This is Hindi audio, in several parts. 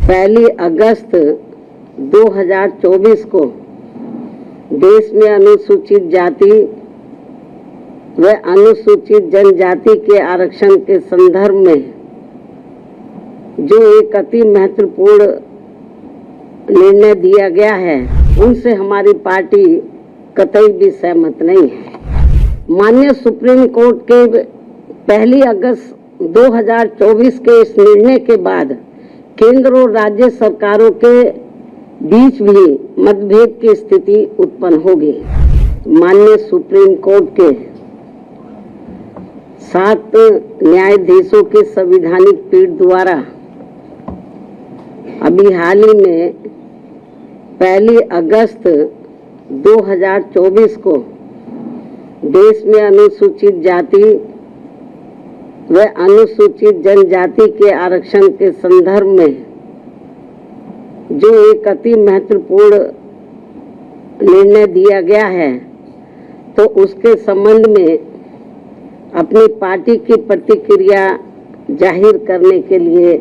1 अगस्त 2024 को देश में अनुसूचित जाति व अनुसूचित जनजाति के आरक्षण के संदर्भ में जो एक अति महत्वपूर्ण निर्णय दिया गया है, उनसे हमारी पार्टी कतई भी सहमत नहीं है। माननीय सुप्रीम कोर्ट के 1 अगस्त 2024 के इस निर्णय के बाद केंद्र और राज्य सरकारों के बीच भी मतभेद की स्थिति उत्पन्न होगी। माननीय सुप्रीम कोर्ट के 7 न्यायाधीशों की संवैधानिक पीठ द्वारा अभी हाल ही में 1 अगस्त 2024 को देश में अनुसूचित जाति व अनुसूचित जनजाति के आरक्षण के संदर्भ में जो एक अति महत्वपूर्ण निर्णय दिया गया है, तो उसके संबंध में अपनी पार्टी की प्रतिक्रिया जाहिर करने के लिए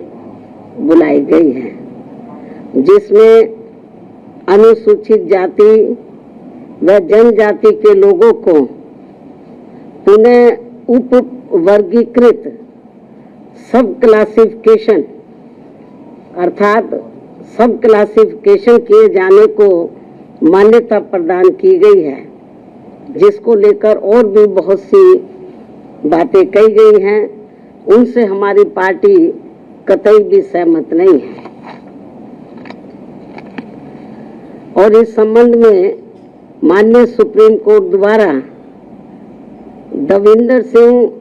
बुलाई गई है, जिसमें अनुसूचित जाति व जनजाति के लोगों को पुनः उप वर्गीकृत सब क्लासिफिकेशन अर्थात सब क्लासिफिकेशन किए जाने को मान्यता प्रदान की गई है, जिसको लेकर और भी बहुत सी बातें कही गई हैं। उनसे हमारी पार्टी कतई भी सहमत नहीं है और इस संबंध में माननीय सुप्रीम कोर्ट द्वारा दविंदर सिंह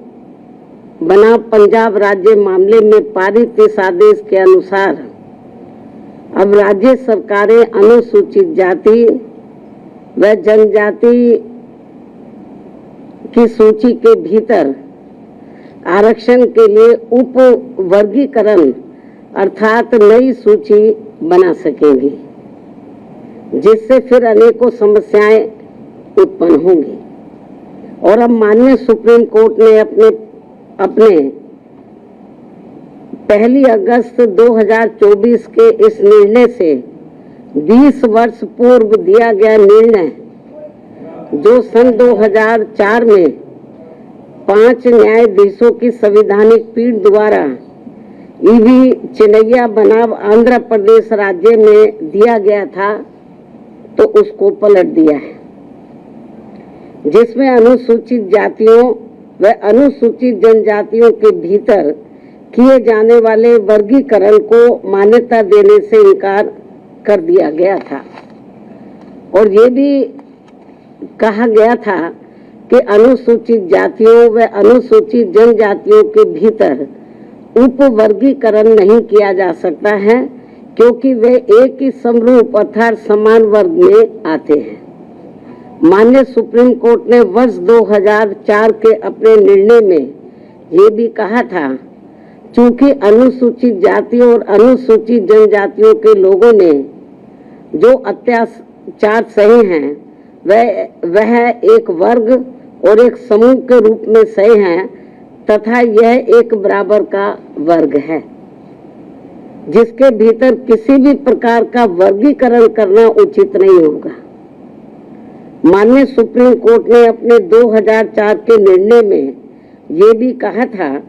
बनाम पंजाब राज्य मामले में पारित इस आदेश के अनुसार अब राज्य सरकारें अनुसूचित जाति व जनजाति की सूची के भीतर आरक्षण के लिए उप वर्गीकरण अर्थात नई सूची बना सकेंगी, जिससे फिर अनेकों समस्याएं उत्पन्न होंगी। और अब माननीय सुप्रीम कोर्ट ने अपने 1 अगस्त 2024 के इस निर्णय से 20 वर्ष पूर्व दिया गया निर्णय, जो सन 2004 में 5 न्यायाधीशों की संवैधानिक पीठ द्वारा ईवी चिनैया बनाम आंध्र प्रदेश राज्य में दिया गया था, तो उसको पलट दिया है, जिसमें अनुसूचित जातियों व अनुसूचित जनजातियों के भीतर किए जाने वाले वर्गीकरण को मान्यता देने से इनकार कर दिया गया था। और ये भी कहा गया था कि अनुसूचित जातियों व अनुसूचित जनजातियों के भीतर उप वर्गीकरण नहीं किया जा सकता है, क्योंकि वे एक ही समरूप अर्थात समान वर्ग में आते हैं। माननीय सुप्रीम कोर्ट ने वर्ष 2004 के अपने निर्णय में ये भी कहा था, चूंकि अनुसूचित जाति और अनुसूचित जनजातियों के लोगों ने जो अत्याचार सहे हैं वह एक वर्ग और एक समूह के रूप में सहे हैं, तथा यह एक बराबर का वर्ग है, जिसके भीतर किसी भी प्रकार का वर्गीकरण करना उचित नहीं होगा। माननीय सुप्रीम कोर्ट ने अपने 2004 के निर्णय में ये भी कहा था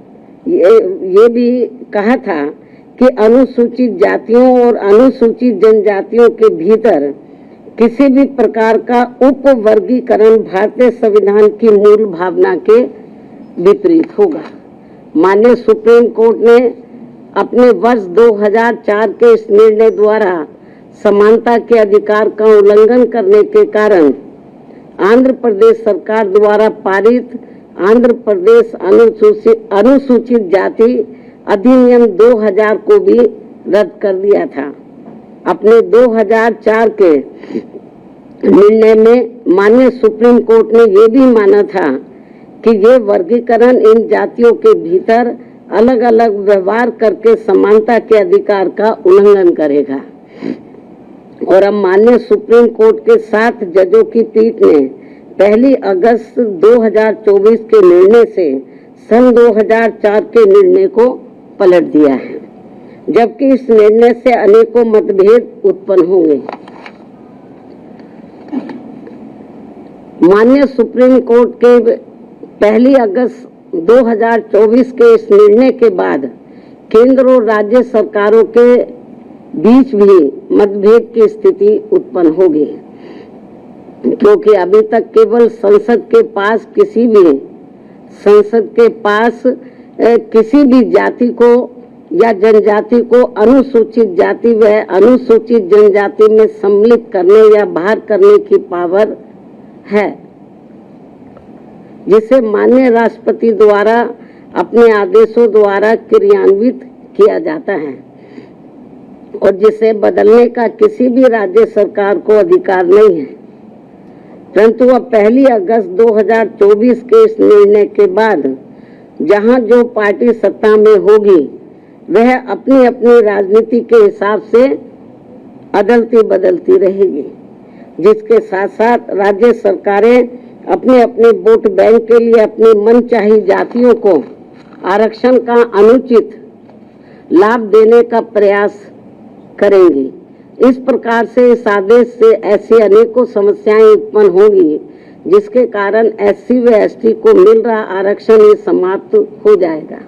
कि अनुसूचित जातियों और अनुसूचित जनजातियों के भीतर किसी भी प्रकार का उप वर्गीकरण भारतीय संविधान की मूल भावना के विपरीत होगा। माननीय सुप्रीम कोर्ट ने अपने वर्ष 2004 के इस निर्णय द्वारा समानता के अधिकार का उल्लंघन करने के कारण आंध्र प्रदेश सरकार द्वारा पारित आंध्र प्रदेश अनुसूचित जाति अधिनियम 2000 को भी रद्द कर दिया था। अपने 2004 के निर्णय में माननीय सुप्रीम कोर्ट ने यह भी माना था कि ये वर्गीकरण इन जातियों के भीतर अलग अलग व्यवहार करके समानता के अधिकार का उल्लंघन करेगा। और अब माननीय सुप्रीम कोर्ट के 7 जजों की पीठ ने 1 अगस्त 2024 के निर्णय से सन 2004 के निर्णय को पलट दिया है। जबकि इस निर्णय से अनेकों मतभेद उत्पन्न होंगे। माननीय सुप्रीम कोर्ट के 1 अगस्त 2024 के इस निर्णय के बाद केंद्र और राज्य सरकारों के बीच भी मतभेद की स्थिति उत्पन्न होगी, क्योंकि अभी तक केवल संसद के किसी भी जाति को या जनजाति को अनुसूचित जाति व अनुसूचित जनजाति में सम्मिलित करने या बाहर करने की पावर है, जिसे माननीय राष्ट्रपति द्वारा अपने आदेशों द्वारा क्रियान्वित किया जाता है और जिसे बदलने का किसी भी राज्य सरकार को अधिकार नहीं है। परंतु अब 1 अगस्त 2024 के इस निर्णय के बाद जहां जो पार्टी सत्ता में होगी वह अपनी अपनी राजनीति के हिसाब से अदलती बदलती रहेगी, जिसके साथ साथ राज्य सरकारें अपने अपने वोट बैंक के लिए अपनी मनचाही जातियों को आरक्षण का अनुचित लाभ देने का प्रयास करेंगी। इस प्रकार से इस आदेश से ऐसी अनेकों समस्याएं उत्पन्न होंगी, जिसके कारण SC व ST को मिल रहा आरक्षण समाप्त हो जाएगा।